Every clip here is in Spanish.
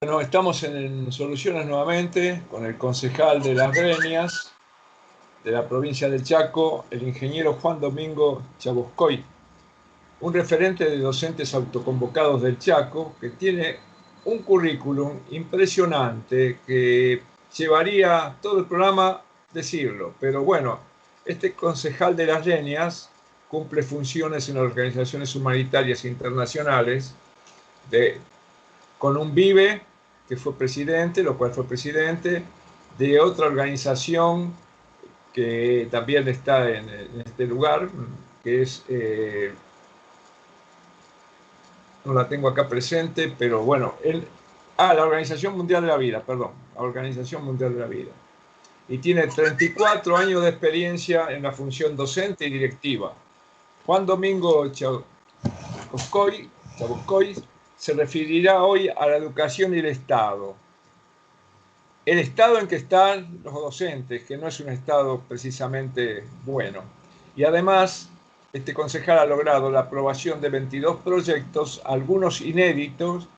Bueno, estamos en Soluciones nuevamente con el concejal de Las Breñas, de la provincia del Chaco, el ingeniero Juan Domingo Chaboscoy, un referente de docentes autoconvocados del Chaco que tiene un currículum impresionante que llevaría todo el programa decirlo. Pero bueno, este concejal de Las Breñas cumple funciones en organizaciones humanitarias internacionales de con un Vive, que fue presidente, lo cual fue presidente, de otra organización que también está en este lugar, que es, no la tengo acá presente, pero bueno, la Organización Mundial de la Vida, perdón, la Organización Mundial de la Vida. Y tiene 34 años de experiencia en la función docente y directiva. Juan Domingo Chaboscoy se referirá hoy a la educación y el Estado. El estado en que están los docentes, que no es un estado precisamente bueno. Y además, este concejal ha logrado la aprobación de 22 proyectos, algunos inéditos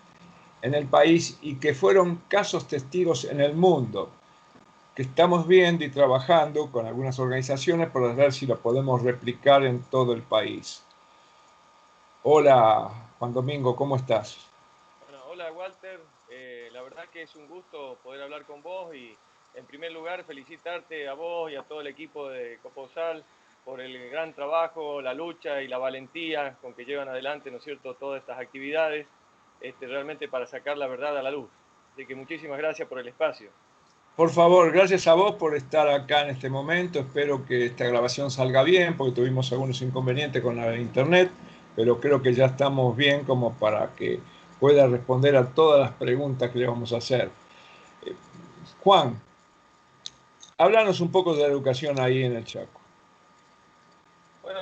en el país y que fueron casos testigos en el mundo, que estamos viendo y trabajando con algunas organizaciones para ver si lo podemos replicar en todo el país. Hola, Juan Domingo, ¿cómo estás? Bueno, hola Walter, la verdad que es un gusto poder hablar con vos y en primer lugar felicitarte a vos y a todo el equipo de Coposal por el gran trabajo, la lucha y la valentía con que llevan adelante, ¿no es cierto?, todas estas actividades, realmente para sacar la verdad a la luz. Así que muchísimas gracias por el espacio. Por favor, gracias a vos por estar acá en este momento. Espero que esta grabación salga bien, porque tuvimos algunos inconvenientes con la internet, pero creo que ya estamos bien como para que pueda responder a todas las preguntas que le vamos a hacer. Eh, Juan, háblanos un poco de la educación ahí en el Chaco. Bueno,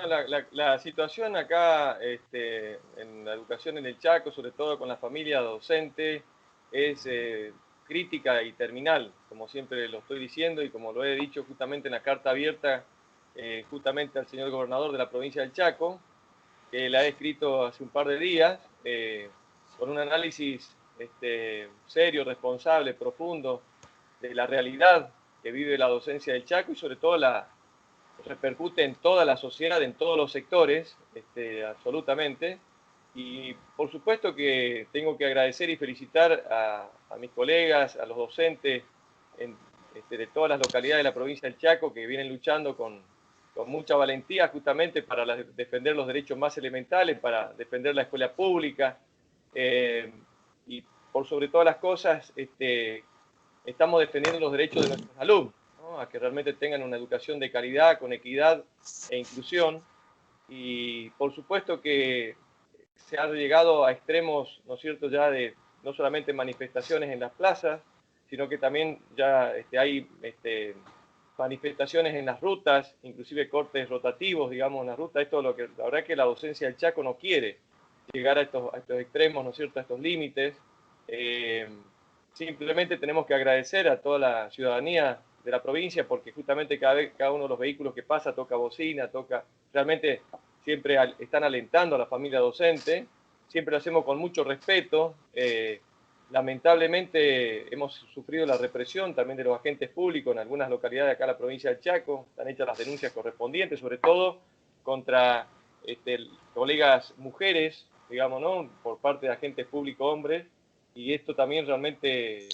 la situación acá en la educación en el Chaco, sobre todo con la familia docente, es crítica y terminal, como siempre lo estoy diciendo y como lo he dicho justamente en la carta abierta, justamente al señor gobernador de la provincia del Chaco, que la he escrito hace un par de días, con un análisis serio, responsable, profundo de la realidad que vive la docencia del Chaco y sobre todo repercute en toda la sociedad, en todos los sectores, absolutamente. Y por supuesto que tengo que agradecer y felicitar a mis colegas, a los docentes de todas las localidades de la provincia del Chaco que vienen luchando con mucha valentía justamente para defender los derechos más elementales, para defender la escuela pública. Y por sobre todas las cosas, estamos defendiendo los derechos de nuestros alumnos, ¿no? A que realmente tengan una educación de calidad, con equidad e inclusión. Y por supuesto que se ha llegado a extremos, ¿no es cierto?, ya de no solamente manifestaciones en las plazas, sino que también ya hay manifestaciones en las rutas, inclusive cortes rotativos, digamos, en las rutas. Esto es lo que la verdad es que la docencia del Chaco no quiere llegar a estos extremos, ¿no es cierto?, a estos límites. Eh, Simplemente tenemos que agradecer a toda la ciudadanía de la provincia porque justamente cada uno de los vehículos que pasa toca bocina, realmente siempre están alentando a la familia docente, siempre lo hacemos con mucho respeto. Lamentablemente hemos sufrido la represión también de los agentes públicos en algunas localidades de acá en la provincia del Chaco, están hechas las denuncias correspondientes, sobre todo contra colegas mujeres, digamos, ¿no?, por parte de agentes públicos hombres, y esto también realmente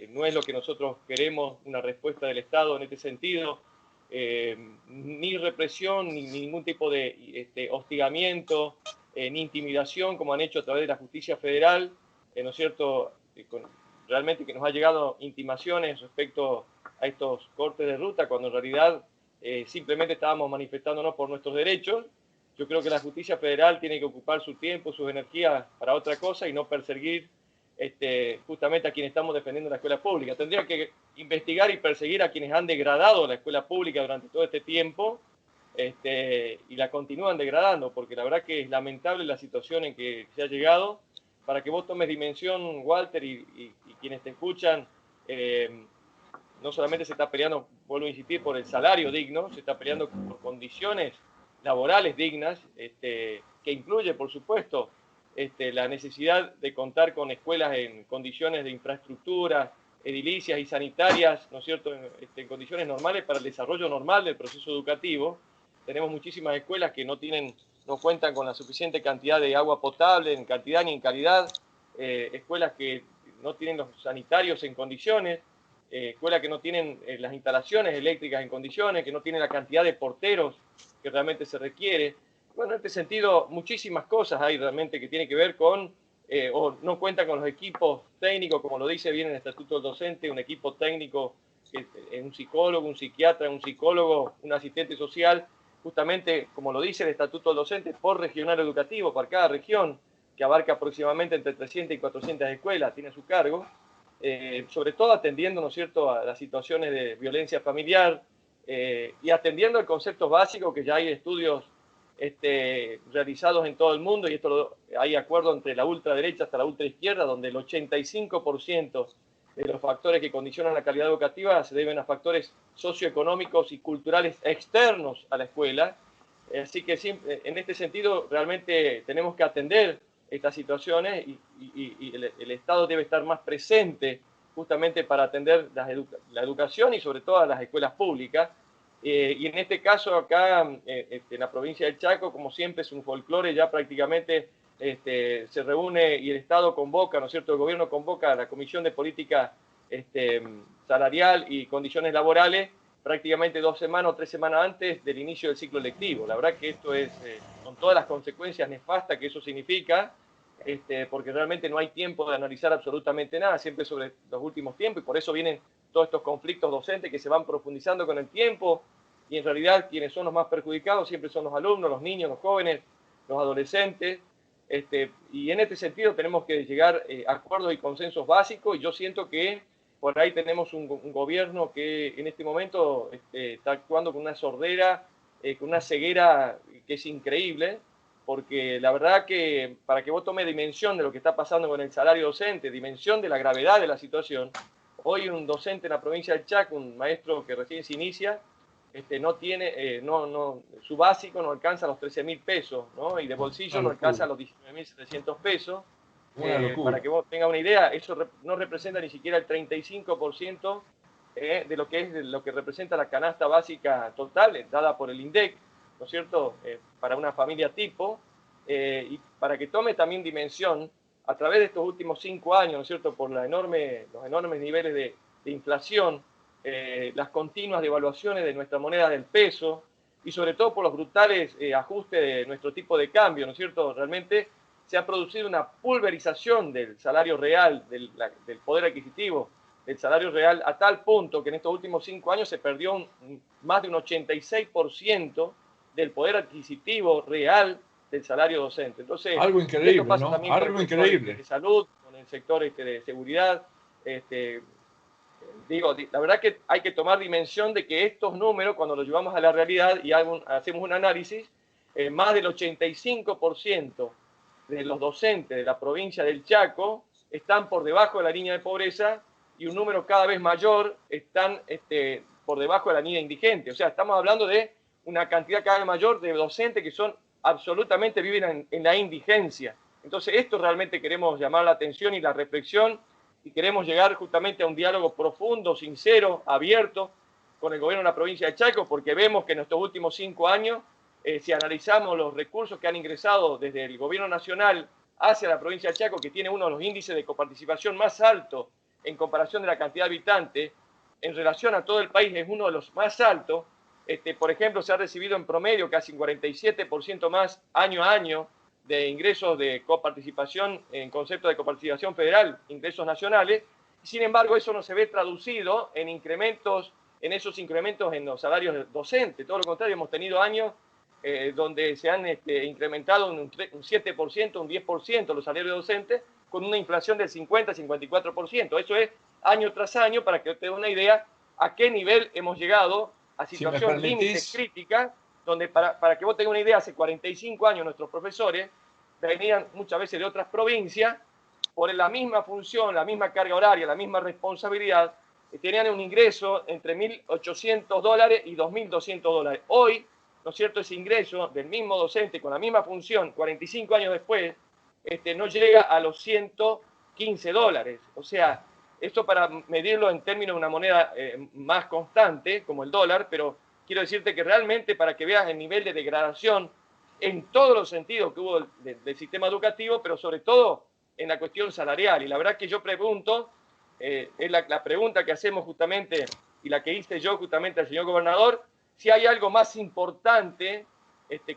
no es lo que nosotros queremos, una respuesta del Estado en este sentido. Ni represión, ni ningún tipo de hostigamiento, ni intimidación, como han hecho a través de la justicia federal, ¿no es cierto? Realmente que nos ha llegado intimaciones respecto a estos cortes de ruta, cuando en realidad simplemente estábamos manifestándonos por nuestros derechos. Yo creo que la justicia federal tiene que ocupar su tiempo, sus energías para otra cosa y no perseguir justamente a quienes estamos defendiendo la escuela pública. Tendría que investigar y perseguir a quienes han degradado la escuela pública durante todo este tiempo y la continúan degradando, porque la verdad que es lamentable la situación en que se ha llegado. Para que vos tomes dimensión, Walter, y quienes te escuchan, no solamente se está peleando, vuelvo a insistir, por el salario digno, se está peleando por condiciones laborales dignas, que incluye, por supuesto, la necesidad de contar con escuelas en condiciones de infraestructura, edilicias y sanitarias, ¿no es cierto?, en condiciones normales para el desarrollo normal del proceso educativo. Tenemos muchísimas escuelas que no cuentan con la suficiente cantidad de agua potable, en cantidad ni en calidad, escuelas que no tienen los sanitarios en condiciones, escuelas que no tienen las instalaciones eléctricas en condiciones, que no tienen la cantidad de porteros que realmente se requiere. Bueno, en este sentido, muchísimas cosas hay realmente que tienen que ver con, o no cuentan con los equipos técnicos, como lo dice bien el Estatuto del Docente, un equipo técnico, un psicólogo, un psiquiatra, un psicólogo, un asistente social, justamente, como lo dice el Estatuto del Docente, por regional educativo, para cada región, que abarca aproximadamente entre 300 y 400 escuelas, tiene a su cargo, sobre todo atendiendo, ¿no es cierto?, a las situaciones de violencia familiar y atendiendo el concepto básico que ya hay estudios realizados en todo el mundo, y esto hay acuerdo entre la ultraderecha hasta la ultraizquierda, donde el 85% de los factores que condicionan la calidad educativa se deben a factores socioeconómicos y culturales externos a la escuela. Así que en este sentido realmente tenemos que atender estas situaciones y el Estado debe estar más presente justamente para atender la educación y sobre todo a las escuelas públicas. Y en este caso acá, en la provincia del Chaco, como siempre es un folclore, ya prácticamente se reúne y el Estado convoca, ¿no es cierto?, el gobierno convoca a la Comisión de Política Salarial y Condiciones Laborales prácticamente 2 semanas o 3 semanas antes del inicio del ciclo lectivo. La verdad que esto es, con todas las consecuencias nefastas que eso significa, porque realmente no hay tiempo de analizar absolutamente nada, siempre sobre los últimos tiempos, y por eso vienen todos estos conflictos docentes que se van profundizando con el tiempo, y en realidad quienes son los más perjudicados siempre son los alumnos, los niños, los jóvenes, los adolescentes, y en este sentido tenemos que llegar a acuerdos y consensos básicos, y yo siento que por ahí tenemos un gobierno que en este momento está actuando con una sordera, con una ceguera que es increíble, porque la verdad que para que vos tomes dimensión de lo que está pasando con el salario docente, dimensión de la gravedad de la situación, hoy un docente en la provincia del Chaco, un maestro que recién se inicia, no tiene, su básico no alcanza los 13.000 pesos, ¿no? Y de bolsillo no alcanza los 19.700 pesos. Una Para locura. que vos tengas una idea, eso no representa ni siquiera el 35% de lo que es de lo que representa la canasta básica total dada por el INDEC, ¿no es cierto?, para una familia tipo, y para que tome también dimensión, a través de estos últimos 5 años, ¿no es cierto?, por los enormes niveles de inflación, las continuas devaluaciones de nuestra moneda del peso, y sobre todo por los brutales ajustes de nuestro tipo de cambio, ¿no es cierto?, realmente se ha producido una pulverización del salario real, del poder adquisitivo, del salario real, a tal punto que en estos últimos 5 años se perdió más de un 86% del poder adquisitivo real del salario docente. Entonces, Algo y esto increíble, pasa ¿no? también con el Algo sector increíble. de salud, con el sector de seguridad. Digo, la verdad que hay que tomar dimensión de que estos números, cuando los llevamos a la realidad y hacemos un análisis, más del 85% de los docentes de la provincia del Chaco están por debajo de la línea de pobreza, y un número cada vez mayor están por debajo de la línea indigente. O sea, estamos hablando de una cantidad cada vez mayor de docentes que son absolutamente viven en la indigencia. Entonces, esto realmente queremos llamar la atención y la reflexión, y queremos llegar justamente a un diálogo profundo, sincero, abierto con el gobierno de la provincia de Chaco, porque vemos que en estos últimos 5 años, si analizamos los recursos que han ingresado desde el gobierno nacional hacia la provincia de Chaco, que tiene uno de los índices de coparticipación más altos en comparación de la cantidad de habitantes, en relación a todo el país es uno de los más altos. Por ejemplo, se ha recibido en promedio casi un 47% más año a año de ingresos de coparticipación en concepto de coparticipación federal, ingresos nacionales. Sin embargo, eso no se ve traducido en incrementos, en esos incrementos en los salarios docentes. Todo lo contrario, hemos tenido años donde se han incrementado un 7%, un 10% los salarios docentes, con una inflación del 50-54%. Eso es año tras año, para que te dé una idea a qué nivel hemos llegado, a Si me situación límite permitís, crítica, donde para que vos tengas una idea, hace 45 años nuestros profesores venían muchas veces de otras provincias, por la misma función, la misma carga horaria, la misma responsabilidad, tenían un ingreso entre $1.800 y $2.200. Hoy, ¿no es cierto?, ese ingreso del mismo docente con la misma función, 45 años después, no llega a los 115 dólares. O sea, esto para medirlo en términos de una moneda más constante, como el dólar, pero quiero decirte que realmente para que veas el nivel de degradación en todos los sentidos que hubo del sistema educativo, pero sobre todo en la cuestión salarial. Y la verdad que yo pregunto, es la pregunta que hacemos justamente y la que hice yo justamente al señor gobernador, si hay algo más importante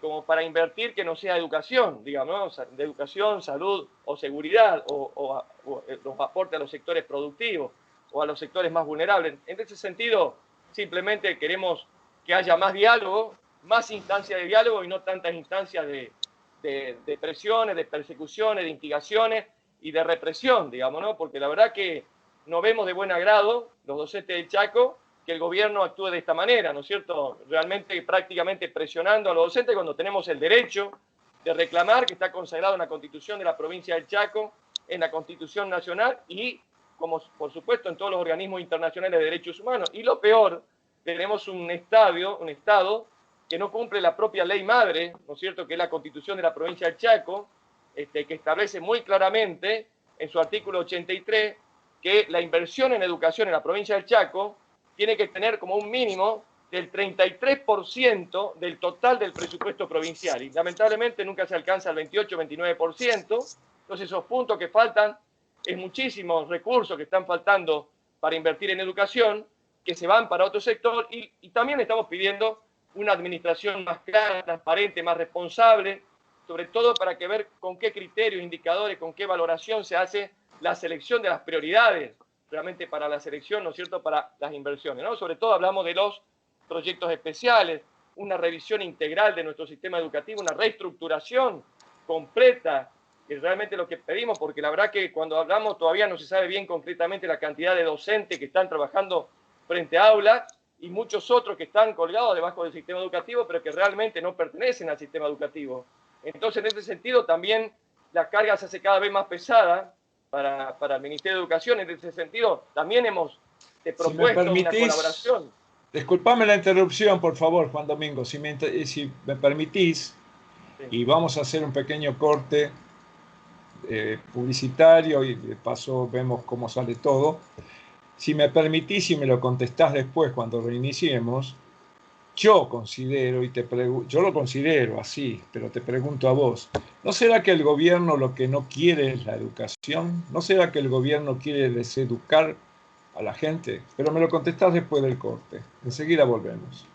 como para invertir que no sea educación, digamos, ¿no? De educación, salud o seguridad, o los aportes a los sectores productivos o a los sectores más vulnerables. En ese sentido, simplemente queremos que haya más diálogo, más instancias de diálogo y no tantas instancias de presiones, de persecuciones, de instigaciones y de represión, digamos, ¿no? Porque la verdad que no vemos de buen agrado los docentes del Chaco que el gobierno actúe de esta manera, ¿no es cierto? Realmente prácticamente presionando a los docentes cuando tenemos el derecho de reclamar, que está consagrado en la Constitución de la provincia del Chaco, en la Constitución Nacional y, como por supuesto, en todos los organismos internacionales de derechos humanos. Y lo peor, tenemos un Estado que no cumple la propia ley madre, ¿no es cierto?, que es la Constitución de la provincia del Chaco, que establece muy claramente en su artículo 83 que la inversión en educación en la provincia del Chaco tiene que tener como un mínimo del 33% del total del presupuesto provincial. Y lamentablemente nunca se alcanza el 28-29%. Entonces esos puntos que faltan, es muchísimos recursos que están faltando para invertir en educación, que se van para otro sector. Y también estamos pidiendo una administración más clara, transparente, más responsable, sobre todo para que ver con qué criterios, indicadores, con qué valoración se hace la selección de las prioridades realmente para la selección, ¿no es cierto?, para las inversiones, ¿no? Sobre todo hablamos de los proyectos especiales, una revisión integral de nuestro sistema educativo, una reestructuración completa, que es realmente lo que pedimos, porque la verdad que cuando hablamos todavía no se sabe bien concretamente la cantidad de docentes que están trabajando frente a aulas y muchos otros que están colgados debajo del sistema educativo, pero que realmente no pertenecen al sistema educativo. Entonces, en ese sentido, también la carga se hace cada vez más pesada para el Ministerio de Educación. En ese sentido, también hemos propuesto una colaboración. Disculpame la interrupción, por favor, Juan Domingo, si me permitís, sí. Y vamos a hacer un pequeño corte publicitario y de paso vemos cómo sale todo. Si me permitís y me lo contestás después cuando reiniciemos, yo considero, yo lo considero así, pero te pregunto a vos, ¿no será que el gobierno lo que no quiere es la educación? ¿No será que el gobierno quiere deseducar a la gente? Pero me lo contestás después del corte. Enseguida volvemos.